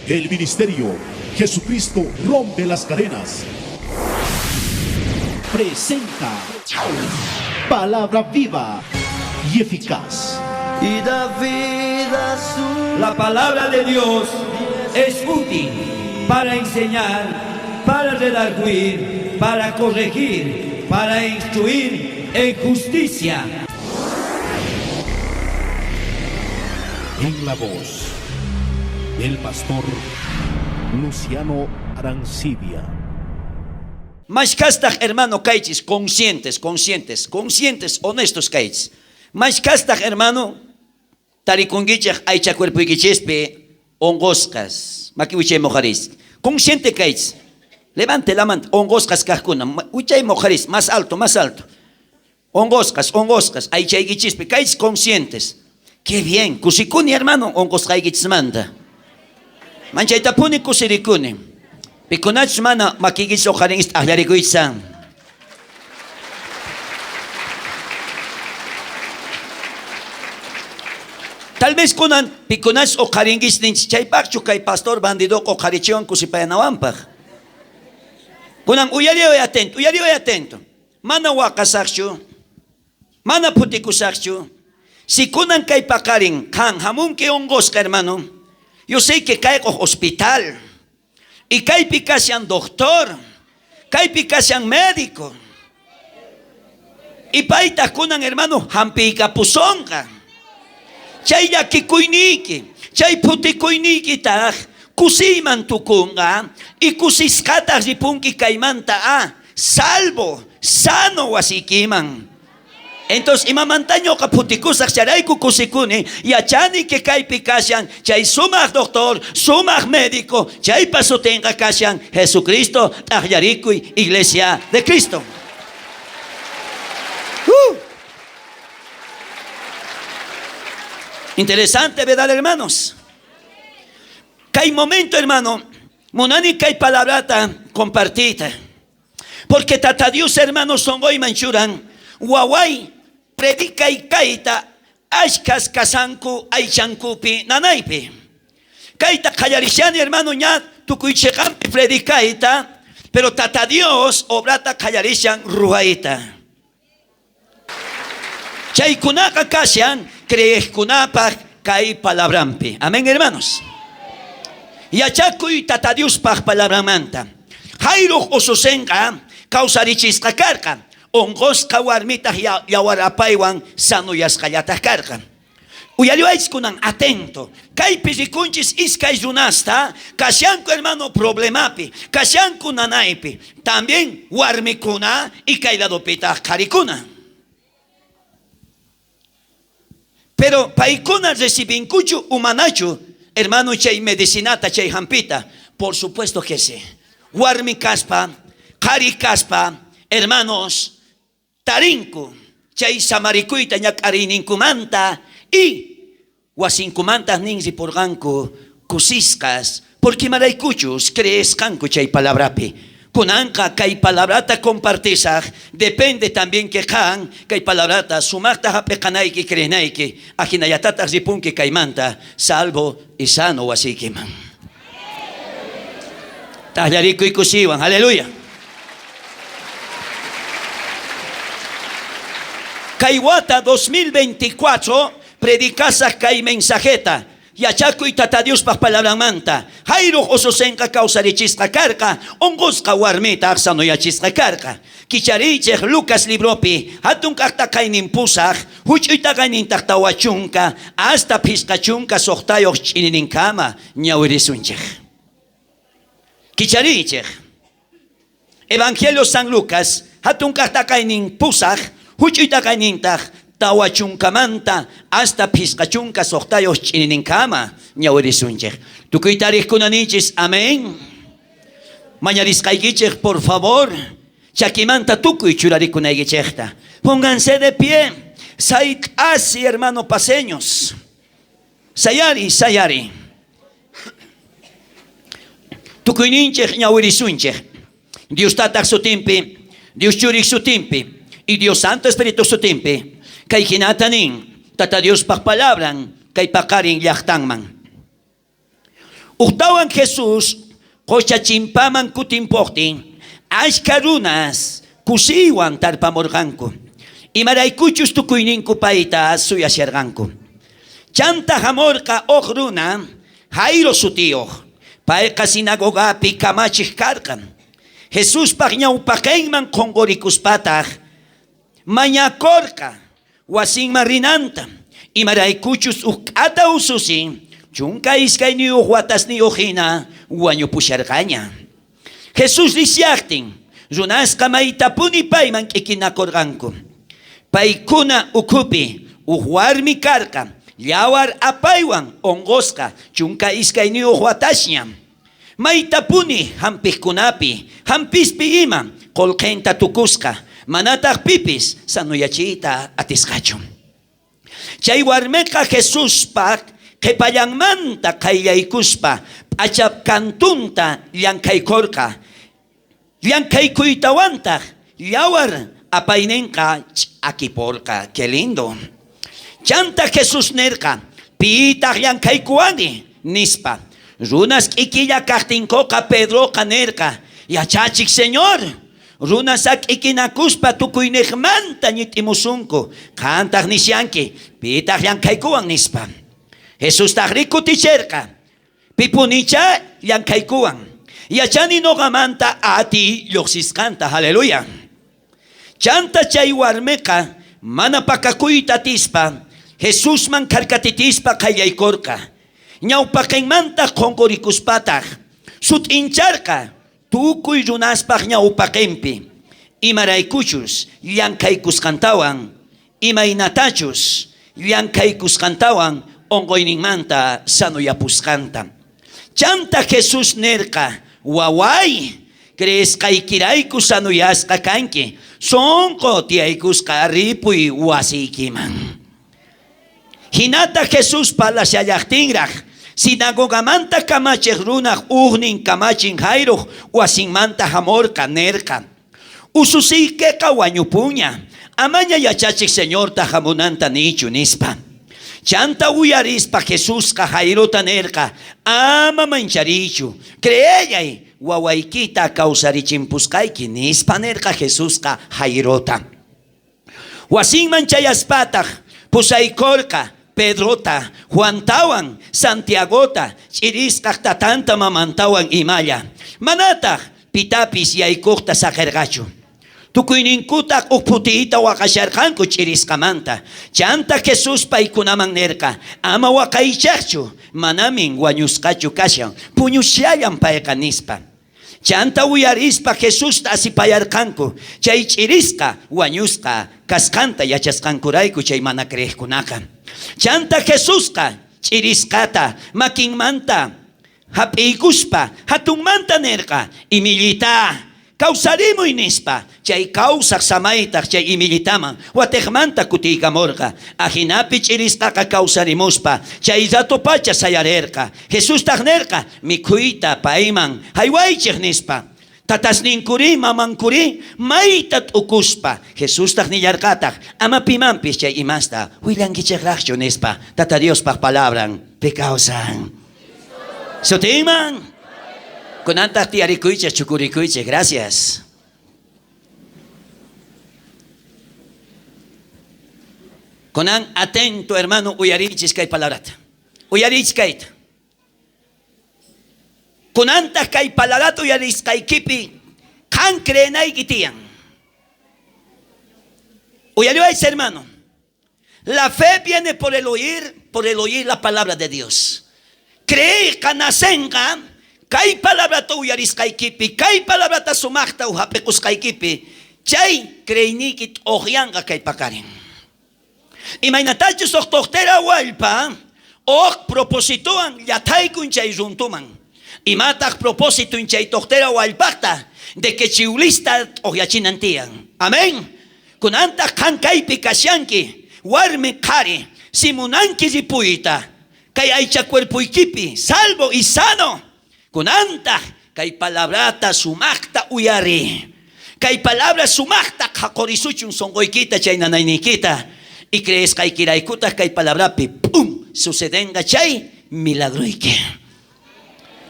El ministerio Jesucristo rompe las cadenas. Presenta palabra viva y eficaz. Y da vida a su... La palabra de Dios es útil para enseñar, para redarguir, para corregir, para instruir en justicia. En la voz del pastor Luciano Arancibia. Mashkastag, hermano, kaichis, conscientes, honestos kaichis. Mashkastag, hermano, tarikungichak aicha cuerpo iquichispe, ongoskas, makiwiche mojaris. Consciente kaichis. Levante la mano, ongoskas kajkuna, uchay mojaris, más alto. Ongoskas, aicha iquichispe, kaichis conscientes. Qué bien, kusikuni, hermano, ongoskas iquichismanda. Manchaitapuni kusirikuni. Pikunach mana makikis ojaring ahyarikuitsan. Tal vez kunan pikunach ojaringis ninch chaypachu kay pastor bandido ojarichion kusipayanawampaj. Kunan uyariyo atento. Mana wakasakshu, mana putikusakchu. Si kunan kay pakaring kan hamunke ongoska, hermano. Yo sé que cae con hospital. Y cae picasian doctor. Cae picasian médico. Y paita kunan, hermano, hampica pusonga. Chay yakikuiniki. Chay putikuiniki taj. Kusiman tukunga. Y kusiskata ripunki kaimanta salvo, sano wasikiman. Entonces, imamantaño kaputikusak charayku kusikuni, yachani que kaypi kashan, chay sumak doctor, sumak médico, chay pasutenga kashan, Jesucristo, tahyarikuy, iglesia de Cristo. Interesante, ¿verdad, hermanos? Kay momento, hermano, munani kay palabrata compartida. Porque tata Dios, hermanos, son hoy manchuran, Huawai predica y kaita ashkas kasanku aichankupi nanaipi. Kaita kayarishani, hermano, ña tukuichekampi predicaita, pero tata Dios obrata kayarishan ruhaita. Chaykunaka kashan creeskunapa kai palabrampi. Amén, hermanos. Yachakuy tata Dios paj palabramanta. Jairo osusenga causarichisqa karqa. Ongosqa warmitaq yawarapaywan sanuyasqallataq karqa. Uyariwaychis kunan atento. Kaypi rikunchis iskay runasta, kashanku, hermano, problemapi, kashanku nanaypi, también warmikuna y kayladopitaq qarikuna. Pero paykuna recibinkuchu umanachu, hermano, chay medicinata, chay hampita. Por supuesto que sí. Warmi kaspa, qari kaspa, hermanos, tarinku, chay samarikuita ñakarininkumanta y wasinkumanta ninsi porganku kusiskas, porque maraykuchus creeskanku chay palabrapi. Kunanka kay palabrata compartisaj, depende también que kan kay palabrata sumakta hapekanayki kreenayki, ajinayatatak ripunki kaymanta, salvo y sano wasikiman. Tahyarikuy kusiwan, aleluya. Kaiwata 2024 predicasa kay mensajeta. Yachakuy tata Dios pa palabra manta. Jairo osusenka causarichisqa karqa. Ongosqa warmita arsano yachisqa karqa. Kicharichej Lucas libropi. Hatun kakta kaynin pusaq. Huchuyta kaynin taktawachunka. Hasta pisqachunka soqtayoq ch'inininkama ñawirisunchej. Kicharichej Evangelio San Lucas. Hatun kakta kaynin pusaq. Huchuyta kaynintaq tawachunkamanta hasta pisqachunka soqtayoq ch'inininkama ñawirisunchej. Tukuy tariqkunanichis, amén. Mañarisqaykichej, por favor. Chakimanta tukuy churarikunaykichejta. Pónganse de pie. Así, hermano, paseños. Sayari. Tukuyninchej ñawirisunchej. Dios tatak sutimpi, Dios churik sutimpi. Y Dios Santo Espíritu Sutimpi, kay hinatanin, tata Dios pakpalabran, kay pakaring yaktangman. Uktawan Jesús, kocha chimpaman kutimportin, ashkarunas, kusiwan tarpamorganku. Imaraykuchus tukuyninku paita suyasherganku. Chanta hamorka ogruna, Jairo sutio, paeka sinagogapi kamachik karkan. Jesús pagñaupakenman kongorikuspatag, mañakorka, wasin marinanta, imaraykuchus ukata ususin, chunka iskay ni uhuatas ni uhina, uwanyo pushargaña. Jesús lisiaktin, runaska maitapuni payman kikinakorganku. Paykuna ukupi, uhuarmi karka, llawar apaywan ongoska, chunka iskay ni uhuatasña. Maitapuni hampikunapi, hampispi ima, kolkenta tukuska, manatag pipis, sanuyachita atiskacho. Chay warmeka Jesús pak, kepayangmanta kayllaykuspa, achap kantunta llankaykorka, llankaykuitawantag, llawar apaynenka akiporka, qué lindo. Chanta Jesús nerka, piitag llankaykuani, nispa. Runas ikilla kartinkoka Pedro kanerka, yachachik Señor. Runasak ikinakuspa tukuynejmanta nitimusunko, kantag nisyanki, pitag llankaykuan nispa. Jesús tagriku ticherka, pipunicha llankaykuan, yachani nogamanta ati yoxiskanta, haleluya. Chanta chay warmeka, mana pakakuyta tispa, Jesús man karkatitispa kayaykorka. Ñawpakenmanta konkorikuspatag, sut incharka, tukuy runaspag ñawpakempi, imaraykuchus, llankaykuskantawan, imaynatachus, llankaykuskantawan, ongoyningmanta sanoyapuskanta. Chanta Jesús nerka, waway, crees kaykirayku sanoyaska kanki, sonko tiaykuska ripuy wasikiman. Hinata Jesús palasayachtingraj, sinagogamanta kamachej runaj ugnin kamachin Jairo, wasinmanta hamorka nerka. Ususikeka wañupuña, amaña yachachik Señor tajamunanta nichu nispa. Chanta uyarispa Jesús ka Jairota nerka, ama mancharichu, creeyay, wawaykita kausarichimpuskayki nispa nerka Jesús ka Jairota. Wasinman chayaspataj, pusaykorka, Pedrota, Juantawan, Santiagota, chiriskak tatanta mamantawan imaya. Manatag, pitapis yaykukta sakergacho. Tukuyninkutak ukputiita wakasharkanku chiriskamanta. Chanta Jesús paykunaman nerka, ama wakaychakchu, manamin wañuskachu kashan, puñusyayan payka nispa. Chanta uyarispa Jesús asipayarkanku, chay chiriska, wañuska, kaskanta yachaskankurayku chay mana creejkunaka. Chanta Jesúska, chiriskata, makinmanta, hapiykuspa, hatunmanta nerka, imilita, kausarimuy nispa, chay kausak samaytak chay imilitaman, watejmanta kutiykamorka, ajinapi chiriskaka kausarimuspa, chay ratopacha sayarerka, Jesús tagnerka, mikuyta payman, haywaychik nispa, tatasninkuri, mamankuri, maytat ukuspa, Jesús tagnillarkatak, ama pimampis chay imasta, huilangichekrakcho nispa, tata Dios pak palabran, pekausan. Sotiman, kunantak tiarikuyche, chukurikuyche, gracias. Kunan atento hermano, uyarichis kay palabrata, uyarich kayta. Kunanta kay palarato yaris kay kipi, kan krenay kitiyan. Uyariwais hermano, la fe viene por el oír la palabra de Dios. Cree kanasenga, kay palabra to uyaris kay kipi, kay palabra ta sumakta uhapekus kay kipi, chay kreinikit ohyanga kay pakarin. Imaynatachus oktoktera walpa, ok propositoan yatay kun chay runtuman. Y matak propósito in chay toktera walpakta de que chiulista ohyachinantian. Amén. Kunanta kankaypi kasyanki, warme kari, simunanki zipuita, kay aycha cuerpuykipi, salvo y sano. Kunanta kay palabrata sumakta uyari. Kay palabra sumakta kakorisuchun songoykita chay nanaynikita. Y crees kay kiraykuta kay palabrapi, pum, sucedenga chay milagroyke.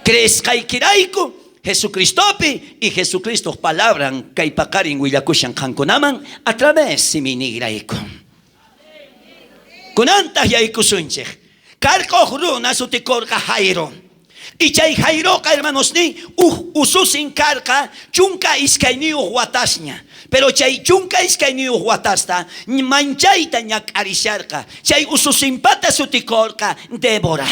Crezcaykirayku Jesucristopi y Jesucristo palabran kaypakarin willakushan kankunaman a través siminigrayku. Kunanta yaykusunchik. Karkoq runa sutikorqa Jairo. Y chay Jairoqa hermanosni ususin karqa chunka iskayniyuq watasña. Pero chay chunka iskayniyuq watasta manchayta ñak'arisharqa. Chay ususinpata sutikorqa Débora.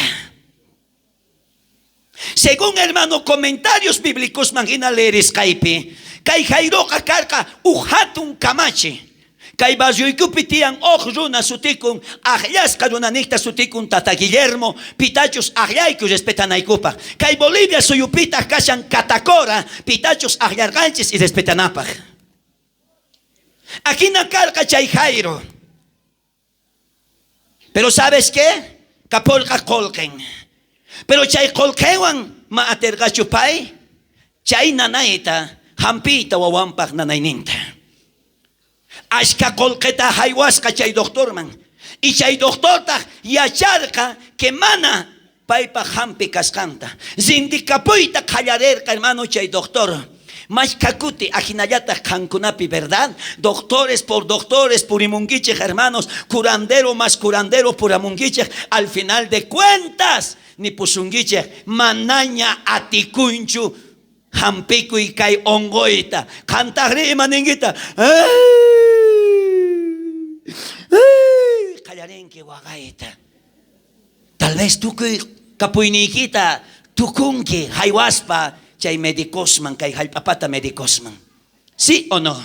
Según hermano comentarios bíblicos mangina leeres kaypi kay Jairoqa karqa hatun kamachi. Kay barriuykupi tiyan runa sutikun akllasqa runanikta sutikun Tata Guillermo pitachus aklayku respetanaykupaq. Kay Bolivia suyupita kashan Catacora pitachus aklarqanchis y respetanapaq. Akina karqa chay Jairo. Pero ¿sabes qué? Kapolqa qolqen. Pero chay qolqewan ma aterqachu pay chay nanayta hampita wawanpaq nanayninta. Ashka qolqeta haywasqa chay doctorman. Y chay doctorta yacharqa que mana paypaq hampi kasqanta. Sindicapuyta qallarerqa hermano chay doctor. Mashkakuti ajinallata kankunapi, ¿verdad? Doctores purimunguichej, hermanos, curandero más curandero puramunguichej. Al final de cuentas, ni pusunguichej, manaña atikunchu, hampiku y kay ongoita, cantagri maningita. Callarenque wagaita. Tal vez tú capuiniquita, tukunki, haywaspa. Chay medicosman, kay halpapata medicosman. ¿Sí o no?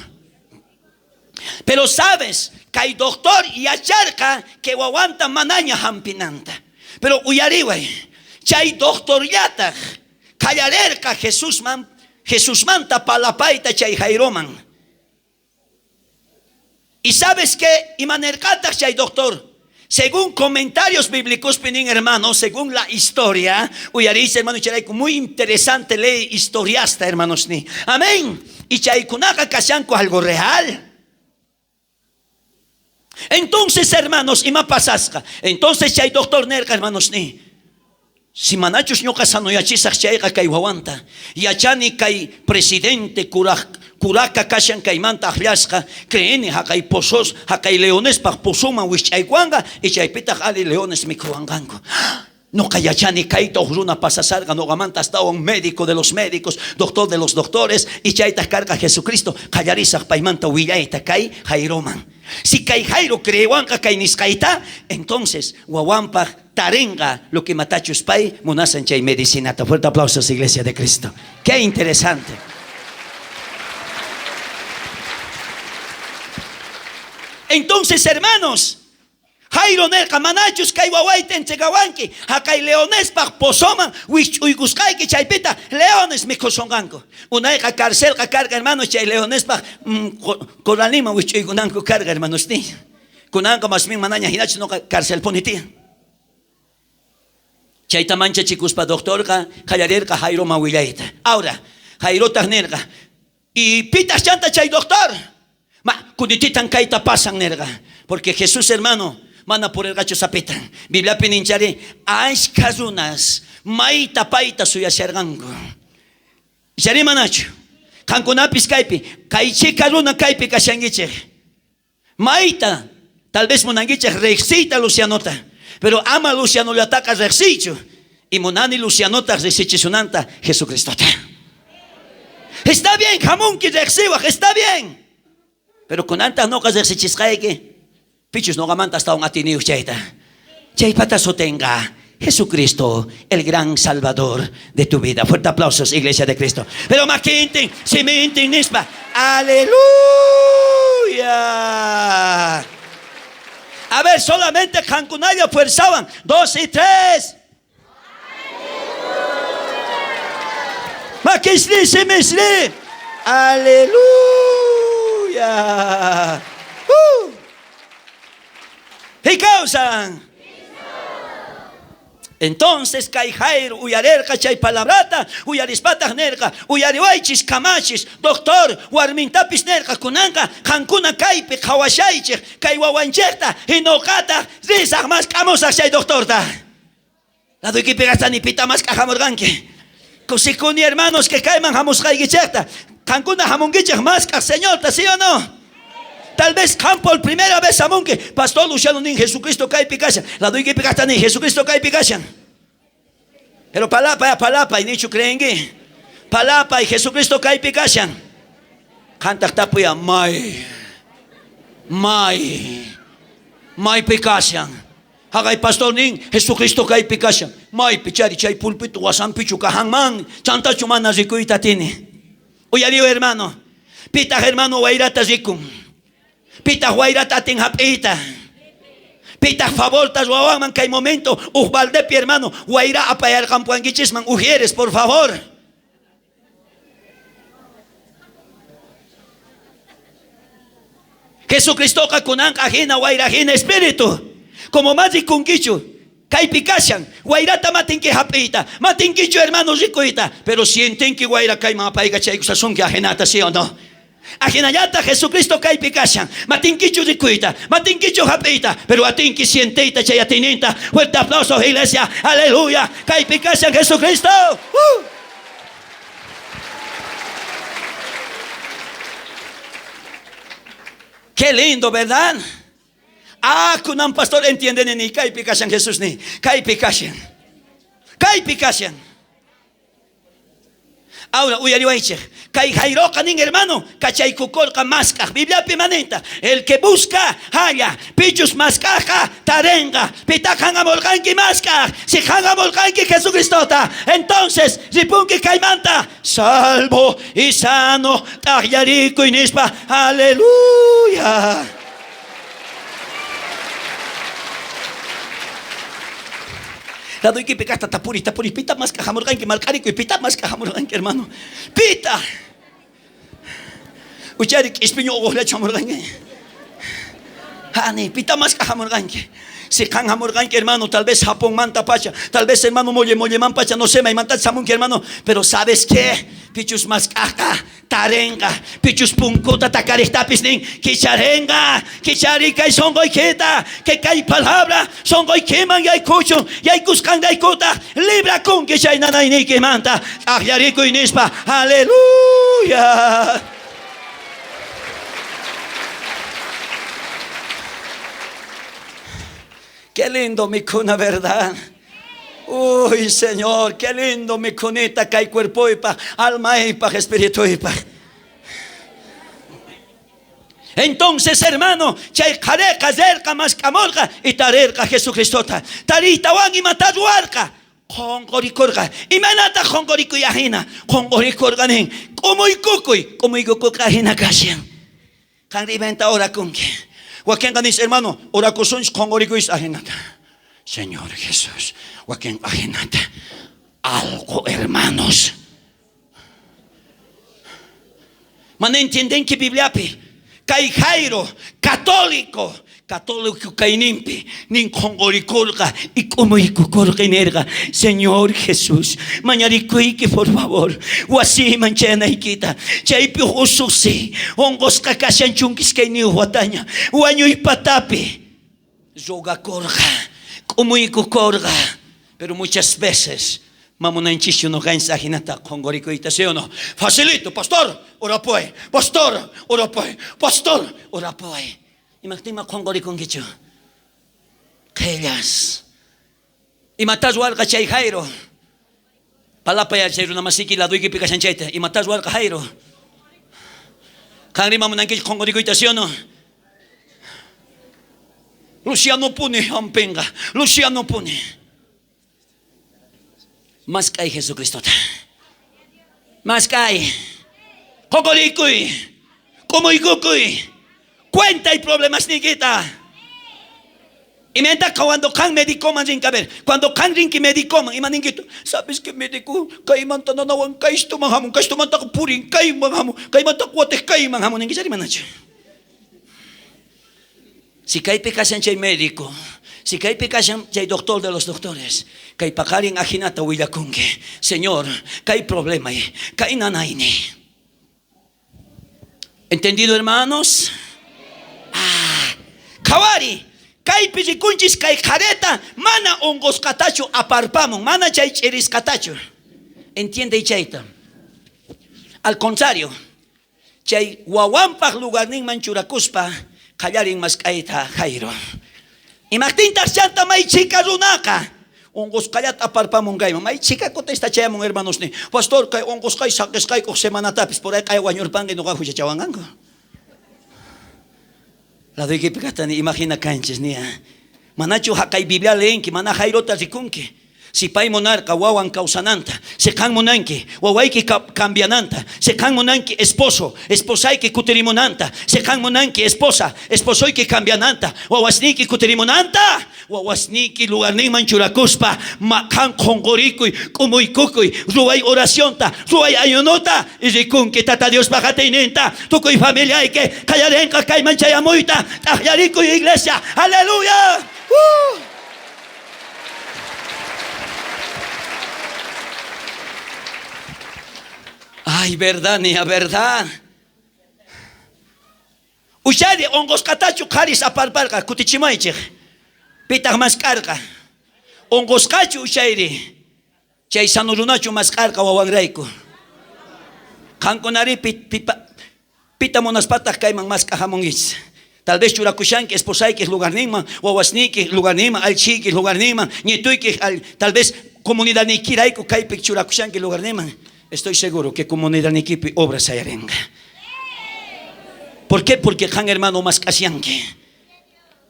Pero sabes, kay doctor y acharca que waguanta manaña hampinanta. Pero uyariway, chay doctor yata, kallarerka Jesusmanta palapaita chay Jairoman. Y sabes que imanerkata chay doctor. Según comentarios bíblicos, penin hermanos, según la historia, uyarice hermano Chirayku, muy interesante ley historiasta, hermanos ni. Amén. Y chaykunaka kashanku algo real. Entonces, hermanos, ima pasasca. Entonces chay doctor nerka, hermanos ni. Si manachos ñoka sanoyachisaq chayqa kay wawanta. Yachani kay presidente kuraka kashan kaymanta akllashqa creeni haqay pozos haqay leones paq pozoman wischaykuanga y chaypitaq ali leones mikhuwanqanku. No kayachani kayta runa pasasarqa noqamanta hasta un médico de los médicos, doctor de los doctores y chayta karqa Jesucristo qallarisaq paymanta willayta kay Jairoman. Si kay Jairo creewanqa kay nisqayta, entonces wawanpaq tarenga lo que matachus pay munasan chay medicinata. Fuerte aplausos, Iglesia de Cristo. Qué interesante. Entonces, hermanos, Jairo nerqa manachus kay wawayta entregawanki hakay leones paq posoman uygusqayki chaypita leones mikhusonqanku. Unayqa carcelqa karqa hermanos chay leones paq corralniman wich'uykunanku karqa hermanos ni. Kunanqa masmin manaña hinachus noqa carcelpuni tiyan. Chayta mancha chikuspa doctorqa qallarerqa Jairoman willayta. Ahora, Jairota nerqa y pitas chanta chay doctor. Kunititan kayta pasan nerqa. Porque Jesús, hermano, mana por el gacho zapitan. Biblia pininchari, ashka runas, maita paita suyasharganku. Shari manachu. Kankunapis kaypi, kaychika runa kaypi kashangichej. Maita, tal vez munangichej rexita Lucianota. Pero ama Luciano le ataca rexicho. Y munani Lucianota rexichisunanta Jesucristo. Está bien, jamón que rexiwa, está bien. Pero con antas nocas rexichizcaike. Pichus no gamanta hasta un atiniu chayta. Chaypata sotenga Jesucristo, el gran Salvador de tu vida. Fuerte aplausos, Iglesia de Cristo. Pero maquinten, simenten, nispa. Aleluya. A ver, solamente Cancunaya fuerzaban. 2 y 3. Maquisli, simisli. Aleluya. Y causan. Entonces kay Jairo uyarerqa chay palabrata uyarispataq nerqa uyariwaychis kamachis doctor warmintapis nerqa kunanqa qankuna kaypi qhawashaychik kay wawanchikta hinokata risaq mas k'amusaq chay doctorta laduykipi qastanipita mas k'ajamurqanki Kusikuni hermanos que caiman jamos kaigichekta. Cancuna jamungichek más que Señor, ¿sí o no? Tal vez campo por primera vez amunque. Pastor Luciano ni Jesucristo cae picashan. La doy que picasta ni Jesucristo cae picashan. Pero palapa y nicho creen que palapa y Jesucristo cae picashan. Canta tapuya mai picashan. Hagay pastor ning Jesucristo cae picashan. Mai pichari chay pulpito wasan pichu kahangman. Chanta chumana zikuita tiene. Oye, hermano, pita hermano wairata zikum, pita wairata tinhapita, pita favor tas wawaman que hay momento, baldepi hermano, waira apayar campuanguichisman, ujieres por favor. Jesucristo kakunan ajena waira ajena espíritu, como más y kungichu. Caipicashan, guairata matin que hapita, matin que yo hermano ricoita, pero sienten que guaira caima paiga chayusa son que ajenata, ¿sí o no? Ajenayata Jesucristo caipicashan, matin que yo ricoita, matin que yo hapita, pero atin que sienteita chayatinita, fuerte aplauso iglesia, aleluya, caipicashan Jesucristo. Qué lindo, ¿verdad? Kunang pastor entienden ni kay pikasyan Jesús ni kay pikasyan ahora uyariwaiche kay Jairo kaning hermano kachay kukol ka maska Biblia pimanenta el que busca halla pichus maskaja tarenga pitakan amolkanki maska si hangamolkanki Jesucristota entonces ripunki kaymanta salvo y sano tagyarico inispa aleluya. La doy que picasta tapuri, pita más que jamorgan que malcarico y pita más que jamorgan que hermano. Pita. Uchari que espiño o la chamorgan. Hani, pita más que jamorgan que. Si can hamorgan que hermano, tal vez Japón manta pacha, tal vez hermano molle man pacha, no sé, me manta samun que hermano, pero ¿sabes qué? Pichus mascaca, tarenga, pichus puncuta, tacaristapis ning, kicharenga, kicharica y son goiqueta, que cae palabra, son goiqueman y hay cucho, y hay cuscan de cuta, libra con que chay nanay ni que manta, agliarico y nispa, aleluya. Qué lindo mi cuna, ¿verdad? Uy, Señor, qué lindo mi cunita que hay cuerpo y pa, alma y pa, espíritu y pa. Entonces, hermano, chay careca, cerca, más camorca y tarerca Jesucristota. Tarita wan y mataduarca. Congoricorga. Y manata congorico y ajena. Congoricorganen. Como y cucuy ajena casian. Canriventa ahora con que. Joaquín ganis hermano, ora cosuns con origuis ajenata. Señor Jesús, Joaquín ajenata. Algo, hermanos. Man entienden que Biblia kai Jairo, católico kainimpi, nin con oricolga y como y cucorga. Señor Jesús, mañaricuique por favor, guasi manchena y quita, chaipi ususi, hongos kakashan chunquis que ni huataña, guaño y patapi, zoga corga, como y cucorga, pero muchas veces, mamona en chicho no gain saginata con goricoita, ¿sí o no? Facilito, pastor, ora pues, pastor, ora pues, pastor, ora pues. Imagtima kongori kongichu. Kellas. Imatazwal ka chay Jairo. Palapaya chay runa masiki la duigi pika chanchete. Imatazwal ka Jairo. Kangri mamunangki kongori ko itasiono. Luciano puni ampenga. Luciano puni. Mas kay Jesucristo ta. Mas kay. Kongori kuy. Kumoy kukuy. Cuenta y problemas ni quita. Y me anda cuando can médico man sin caber. Cuando can rinki médico man iman ingito. Sabes que médico kay man tananawan kay sto man hamon, kay sto man tak puring kay man hamon, kay man tak kuatek kay man hamon ngi sari manacho. Si kay pekasan chay médico, si kay pekasan chay doctor de los doctores, kay pakaring ahinata willakunge. Señor, kay problema y kay nanayni. ¿Entendido, hermanos? Kawari, kay pijikunchis kay careta, mana ongos katacho aparpamon, mana chay cheris katacho. entiende chaita. Al contrario, chay wawanpaq lugarninman churakuspa qallarin masqayta Jairo. Imaqtintas chanta may chica runaqa onqusqallata aparpamunqayman. May chica contestachayamun hermanos ni. Pastor, kay onqusqay saqisqaykuq semanatapis por ahí kay wañurpanqi nuqa huchachawanqanku. La doy ni imagina canches ni. Manachu haqay Biblia leenki, mana Jairota rikunki. Si pay monarca wawan causananta, se kan monanki, wawayki cambiananta, se kan monanki esposo, esposayki kutirimonanta, se kan monanki esposa, esposoyki cambiananta, wawasniki kutirimonanta, wawasniki lugarninman churakuspa, kan qonqorikuy, kumuykukuy, ruway oracionta, ruway ayunota, y rikunki tata Dios pajateinenta, tukuy familiayke, kallarenka kayman chayamuyta, tahyarikuy iglesia, aleluya. Ay, verdad, ni a verdad. Ushadi ongos katachu karis aparparka kutichimaychik. Pitaq maskarka. Ongos kachu ushayri. Chay sanurunachu maskarka wawanrayku. Kankunari pita monaspataq kayman maskahamungis. Tal vez churakushanki esposayki lugarninman, wawasniki lugarninman, alchiki lugarninman, nietuyki tal vez comunidad nikirayku kaypik churakushanki lugarninman. Estoy seguro que comunidad ni equipo obras hayarenga. ¿Por qué? Porque han hermano más casianque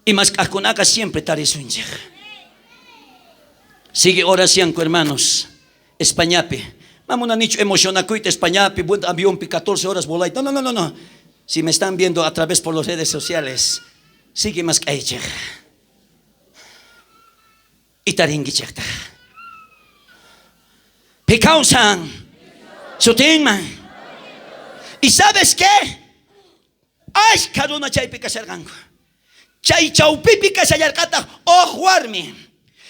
y más caconaca siempre taresunje. Sigue oración, hermanos. Españape. Vamos a nicho emocionacuite Españape, buen avión 14 horas volay. No. Si me están viendo a través por las redes sociales, sigue más caiche. Y taringuicheta. Pecausan. Sutingman. ¿Y sabes qué? Ay, caruna chay pica sergango. Chay chaupipi kasayarkata ojuarmi.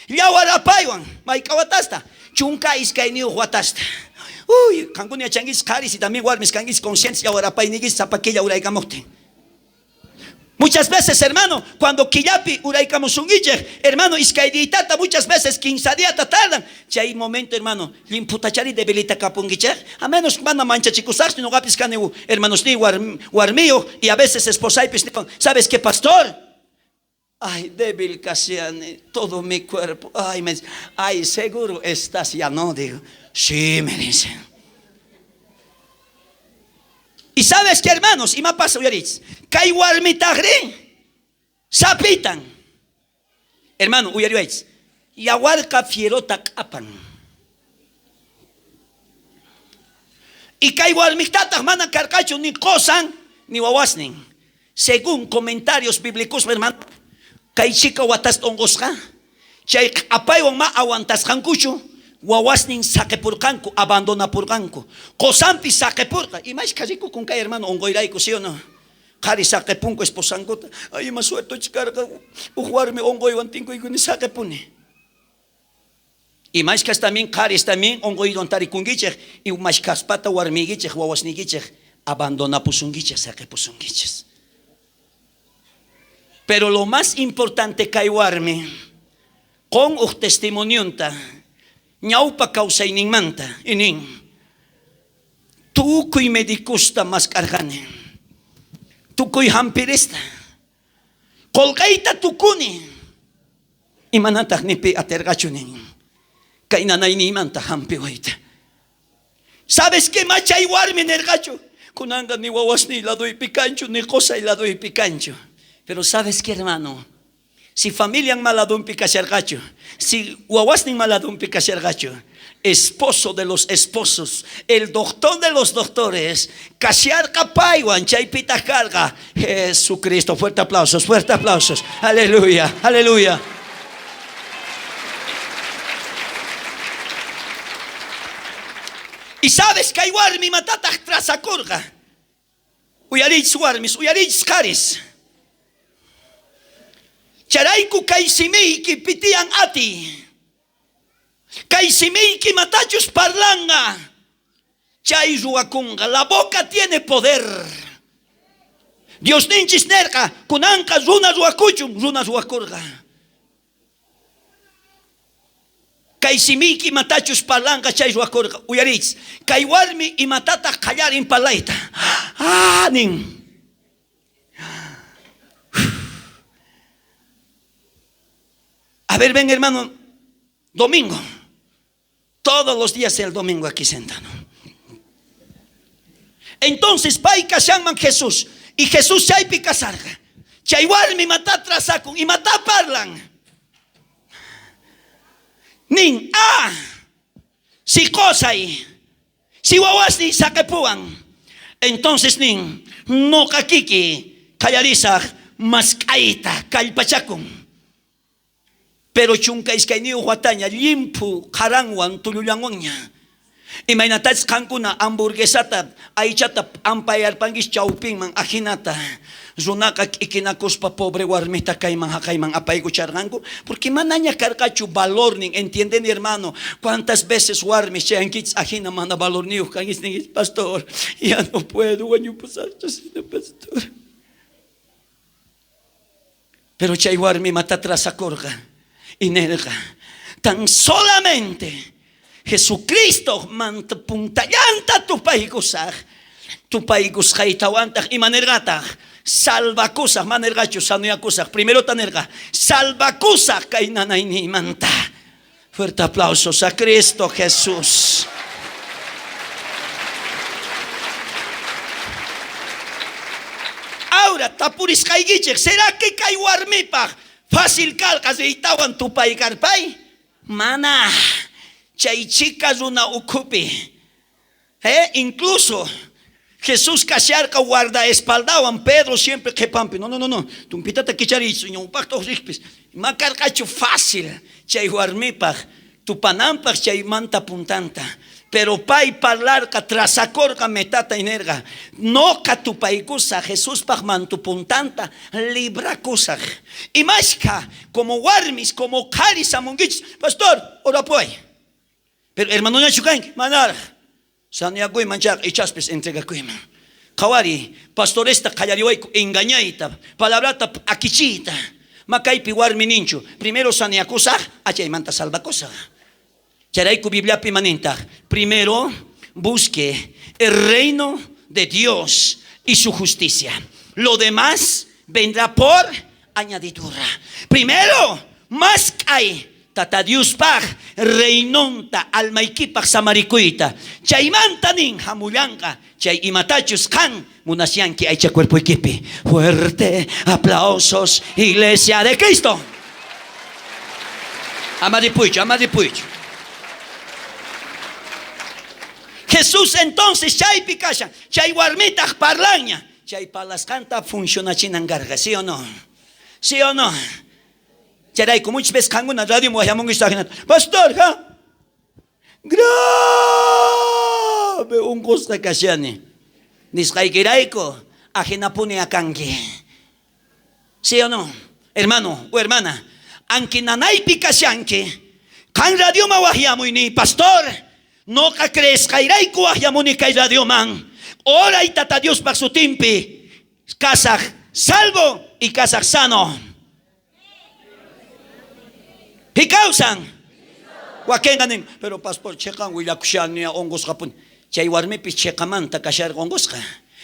Yawarapaywan, maikawatasta. Chunka iskaini huatasta. Uy, kangunia changis karis y también warmis kangis conciencia yawarapay nigis zapaquilla uraikamokte. Muchas veces, hermano, cuando killapi uraykamusungiche, hermano, iskaiditata muchas veces 15 días tardan. Si hay momento, hermano, limputachari debilita kapungiche, a menos manda mancha chicusas, no gapis caneu, hermanos ni warmío, y a veces esposaipis, ¿sabes qué, pastor? Ay, débil casiane, todo mi cuerpo, ay, seguro estás ya no, digo, sí, me dicen. Y sabes que, hermanos, y me pasa uyaritz, kaiwarmitagre, sapitan. Hermano, uyaritz, yawarka fierota kapan. Y kaiwarmitagre, mana karkacho ni kosan ni wawasnin. Según comentarios bíblicos, hermano, kaichika watas ongosca, chay apaywan ma aguantas hankucho. Wawasnin saquepurcanco, abandona purcanco. Cosampi saquepurca. Y más casico con que hermano, ongoiraico, ¿sí o no? Cari saquepunco esposangota. Ay, más suelto chicarga. Ujuarme ongoiwantinco y con saquepune. Y más cas también, caris también, ongoidon taricungiche. Y más caspata warmigiche, wawasnigiche. Abandona pusungiche, saquepusungiches. Pero lo más importante que warme, con un testimonio. Ñaupa causayninmanta inin tukuy medikusta maskarqani tukuy hampirista kolqayta tukuni imanataq nipi aterqachu nin kay nanaynimanta hampiwayta. ¿Sabes qué machay warmi nerqachu? Kunanga ni wawasni laduypi kanchu ni qosay laduypi kanchu. Pero ¿sabes qué, hermano? Si familia en maladumpi kashergacho, si wawasnin maladumpi kashergacho, esposo de los esposos, el doctor de los doctores, kasher kapaywan chaypita carga, Jesucristo, fuerte aplausos, aleluya, aleluya. Y sabes que hay warmi matata trasakurga, uyarich warmis, uyarich karis. Charaiku kaisimiki pitian ati. Kaisimiki matachus parlanga. Chay ruakunga. La boca tiene poder. Dios ninchis nerka. Kunanka runa ruakuchun. Runa ruakurga. kay simiki matachus palanka chay ruakurqa uyarich kay warmi imatata qallarin palayta nin a ver, ven hermano, domingo, todos los días el domingo aquí sentado. Entonces pay kashanman Jesús y Jesús chaypi kasarqa chay warmi mata trasakun y mata parlan nin si qosay si wawasni sakepuan entonces nin no kakiki kallarisaq mask'ayta kallpachakun pero chunka iskayniyu wataña limpu qaranwan tullullanwanña imaynatas qankuna hamburguesata aychata ampayarpankis chawpinman ajinata runaka ikinakuspa pobre warmita kayman haqayman apaykucharqanku porque manaña karqachu valor nin entienden hermano cuántas veces warmis chayankichis ajina mana valor niyuq kankis ninki pastor ya no puedo wañupusarchasina pastor pero chay warmi mata trasakurqa y nerga tan solamente Jesucristo manta puntallanta tu paikus haitawantag y manergatag salvakusag manergachu sanuyakusag primero tanerga salvakusag kay nanay ni manta. Fuerte aplausos a Cristo Jesús. Ahora tapuris kaygichik será que kay warmipag fácil calcas de itawan tu pay karpay mana chay chicas una ucupi incluso Jesús kasharka guardaespaldaban Pedro siempre que pampi no tumpitata kicharicho un pacto rispis macarcacho fácil chay warmipag tu panampag chay manta puntanta pero pay parlar ka trasacorca metata inerga no ka tu paikusa Jesús pagman tu puntanta libra kusa y más como warmis como caris amungich pastor ora pues pero hermano ya chukain manar sanya kuy manchak ichaspes entrega kuy kawari pastoresta kallariway engañaita palabrata akichita makaypi warmi ninchu primero sanya kusa achay manta salva cosa. Charaiku Biblia pimanenta. Primero busque el reino de Dios y su justicia. Lo demás vendrá por añadidura. Primero, más hay tata Dios pag reinonta almaikipag samarikuita. Chaymantanin hamulanka chay imatachus kan munasyanki aycha cuerpo equipe. Fuerte aplausos, Iglesia de Cristo. Amadipuicho. Jesús entonces chay picasha, chay warmitag parlaña, chay palascanta funciona chinangarga, ¿sí o no? ¿Sí o no? Charay, como muchas veces cango una radio mo hayamong istaginat, pastor, ha? Grave un gusto kasyani. Niskay kiraiko, ajenapune akangi. ¿Sí o no? Hermano o hermana, anki nanay pikasyanki, kan radio mawahyamo ni pastor. No ka crees kairay ko ahyamuni kay radio man. Ora itata Dios pag sutimpi. Kasak salvo y kasak sano. Hikausan. Waken ganing. Pero pastor chekan wilakusyan niya ongos kapun. Chay warmi pis chekaman takashar ongos ka.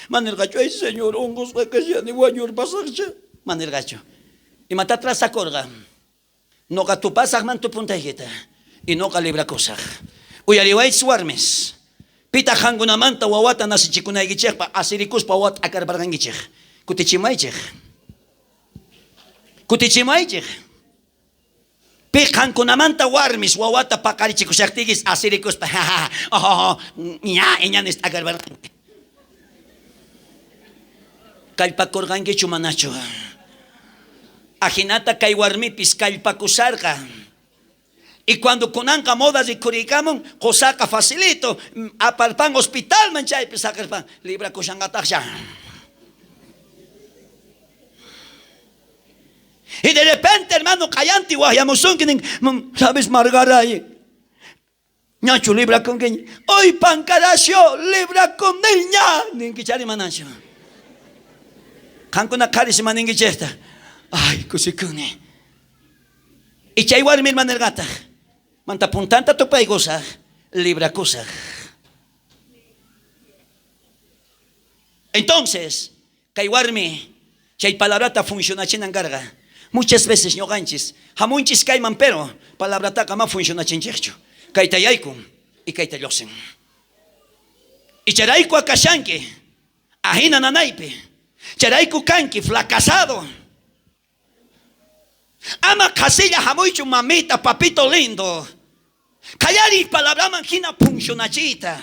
Manergacho ay Señor ongos ka kasyan ni wanyor pasak siya. Manergacho. Imatatras akorga. No ka tupasak man tupuntay kita. Y no ka libra kosak. Uyariway warmes pita hangunamanta wawata nasi chikunaygichek pa asirikus pa wat akarbargangichek kutichimaychek pi hankunamanta warmis wawata pakarichikusaktigis asirikus pa nya eñanes akarbargan kallpakurgangichu manachu ajinata kay warmipis kallpakusarqa. Y cuando conanca modas y curicamon, cosaca facilito, apalpan hospital manchay pisacarpan, libra kushangataksha. Y de repente, hermano, callanti guayamusun, sabes margaray. Ñachu libra con que hoy pancaracio libra con el ña, ninkichari manacho. Kankuna karisima ninkichesta. Ay, kusikune. Y chay warmir manergata. Manta puntanta tu paigosa, libra cosa. Entonces, kaiwarmi, chay palabrata funciona chinangarga. Muchas veces no ganches, hamunchis kaiman pero palabrata kama funciona chinchercho. Kaitayaikum y kaitayosen. Y charaiku akashanke, ajina nanaipe. Charaiku kanki, fracasado. Ama casilla hamuichu mamita, papito lindo. Kayari palabra manjina funcionachita.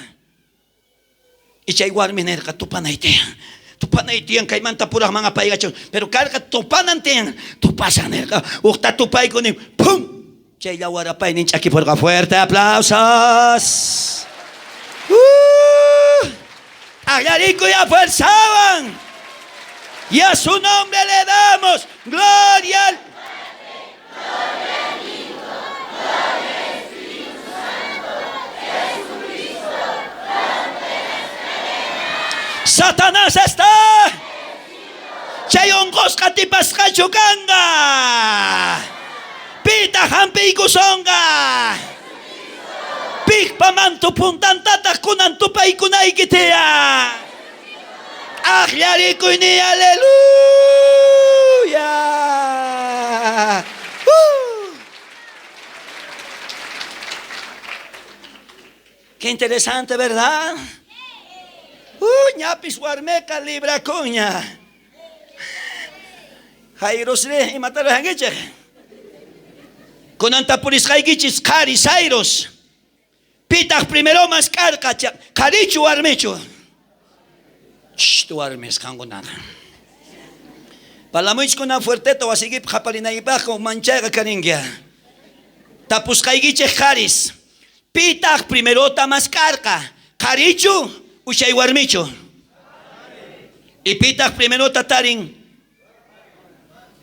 Y chayguarmi nerga tu panaitea. Tu panaitea kaimanta pura manga paigacho. Pero carga tu panantean. Tu pasa nerga. Ukta tu pai con pum. Chayawara pai nincha aquí por fuerte aplausos. Ayarico ya fuerzaban. Y a su nombre le damos gloria. Satanás está. Chayongos katipas kachukanga. Pita hampi kusonga. Pik pamanto puntan tatak kunan tupay kunay kitea. Ahyari kuni aleluya. Qué interesante, ¿verdad? Ñapis warmeca libra coña. Jairos le y matar a Hangeche. Con antapuris haigichis cari sairos. Pitach primero más carca. Carichu armecho. Tu armes cangonada. Palamuich con una fuerteto a seguir japalina y bajo manchaga caringia. Tapus haigiches caris. Pitach primero más carca. Carichu. Ushay warmicho. Y pitach primero tatarin.